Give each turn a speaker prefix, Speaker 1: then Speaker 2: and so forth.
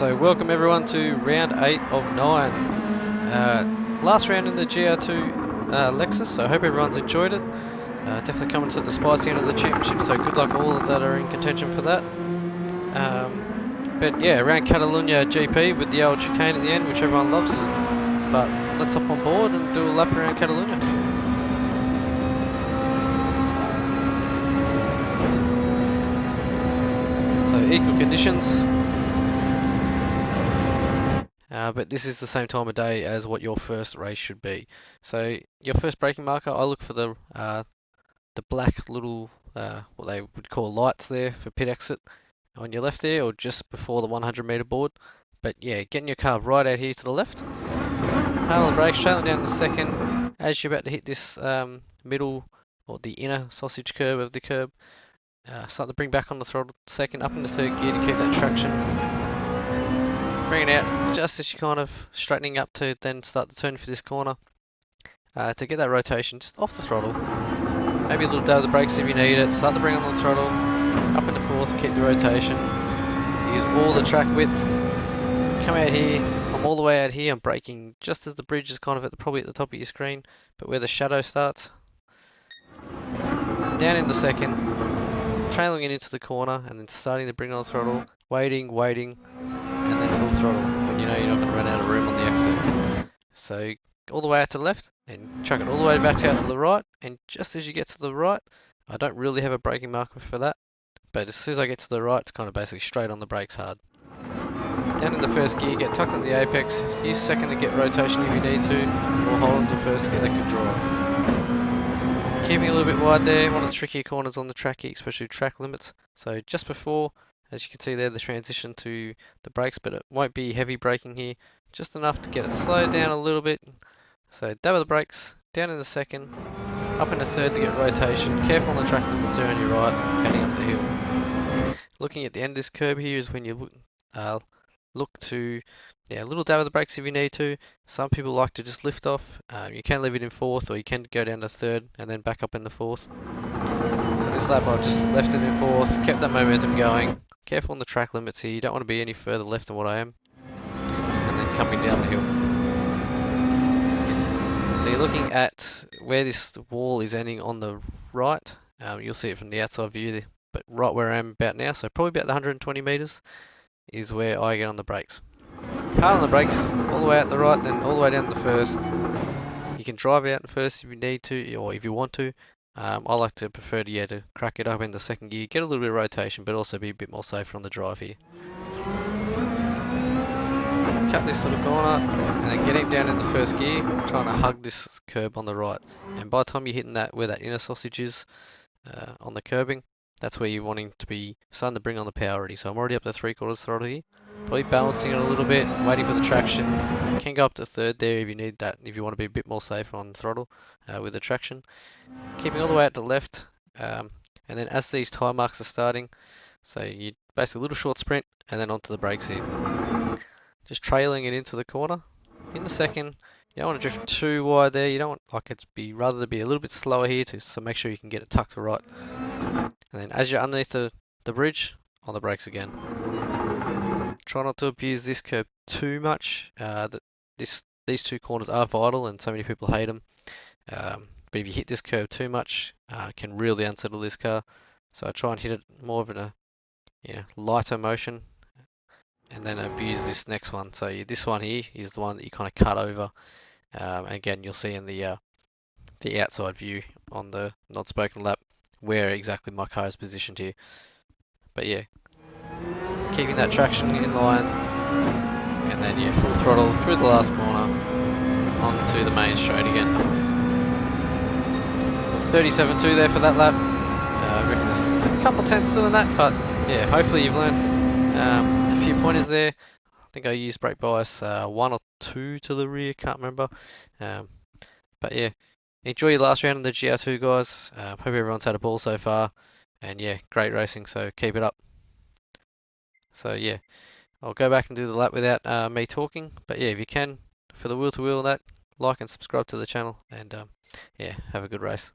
Speaker 1: So welcome everyone to round 8 of 9. Last round in the Gr2 Lexus, so I hope everyone's enjoyed it. Definitely coming to the spicy end of the championship, so good luck all that are in contention for that. But yeah, around Catalunya GP with the old chicane at the end, which everyone loves. But let's hop on board and do a lap around Catalunya. So equal conditions. But this is the same time of day as what your first race should be. So your first braking marker, I look for the black little what they would call lights there for pit exit on your left there, or just before the 100 meter board. But yeah, getting your car right out here to the left. Hail and brake, trailing down the second. As you're about to hit this middle or the inner sausage curve of the curb, start to bring back on the throttle second, up into third gear to keep that traction. Bring it out just as you're kind of straightening up to then start the turn for this corner. To get that rotation just off the throttle. Maybe a little dab of the brakes if you need it. Start to bring on the throttle. Up into fourth, keep the rotation. Use all the track width. Come out here. I'm all the way out here. I'm braking just as the bridge is kind of probably at the top of your screen, but where the shadow starts. Down in the second. Trailing it into the corner and then starting to bring on the throttle. Waiting. And then full throttle when you know you're not going to run out of room on the exit. So all the way out to the left and chuck it all the way back out to the right, and just as you get to the right, I don't really have a braking marker for that, but as soon as I get to the right, it's kind of basically straight on the brakes hard. Down in the first gear, get tucked in the apex, use second to get rotation if you need to, or hold into first to get that good drive. Keeping a little bit wide there, one of the trickier corners on the track here, especially track limits, so just before, as you can see there, the transition to the brakes, but it won't be heavy braking here, just enough to get it slowed down a little bit. So dab of the brakes, down in the second, up in the third to get rotation. Careful on the track limits there on your right, heading up the hill. Looking at the end of this curb here is when you look to, a little dab of the brakes if you need to. Some people like to just lift off. You can leave it in fourth, or you can go down to third and then back up in the fourth. So this lap I've just left it in fourth, kept that momentum going. Careful on the track limits here, you don't want to be any further left than what I am. And then coming down the hill. So you're looking at where this wall is ending on the right. You'll see it from the outside view there, but right where I am about now, so probably about the 120 meters, is where I get on the brakes. Hard on the brakes, all the way out the right, then all the way down to the first. You can drive out the first if you need to, or if you want to. I like to prefer to crack it up in the second gear, get a little bit of rotation, but also be a bit more safer on the drive here. Cut this little corner, and then getting down in the first gear, trying to hug this curb on the right. And by the time you're hitting that, where that inner sausage is on the curbing, that's where you're wanting to be starting to bring on the power already. So I'm already up to 3/4 throttle here. Probably balancing it a little bit, waiting for the traction. You can go up to third there if you need that, if you want to be a bit more safer on the throttle with the traction. Keeping all the way out to the left, and then as these tyre marks are starting, so you basically a little short sprint and then onto the brakes here. Just trailing it into the corner. In the second, you don't want to drift too wide there. You don't want rather to be a little bit slower here so make sure you can get it tucked to right. And then as you're underneath the bridge, on the brakes again. Try not to abuse this curb too much. These two corners are vital and so many people hate them. But if you hit this curve too much, it can really unsettle this car. So I try and hit it more of a lighter motion, and then abuse this next one. So this one here is the one that you kind of cut over. Again, you'll see in the outside view on the not spoken lap where exactly my car is positioned here. But yeah, keeping that traction in line, and then full throttle through the last corner onto the main straight again. So 37.2 there for that lap. I reckon there's a couple of tenths still in that, but yeah, hopefully you've learned a few pointers there. I think I used brake bias 1 or 2 to the rear, can't remember. But yeah, enjoy your last round in the Gr2, guys. Hope everyone's had a ball so far, and yeah, great racing, so keep it up. So yeah, I'll go back and do the lap without me talking, but yeah, if you can, for the wheel to wheel that, like and subscribe to the channel, and yeah, have a good race.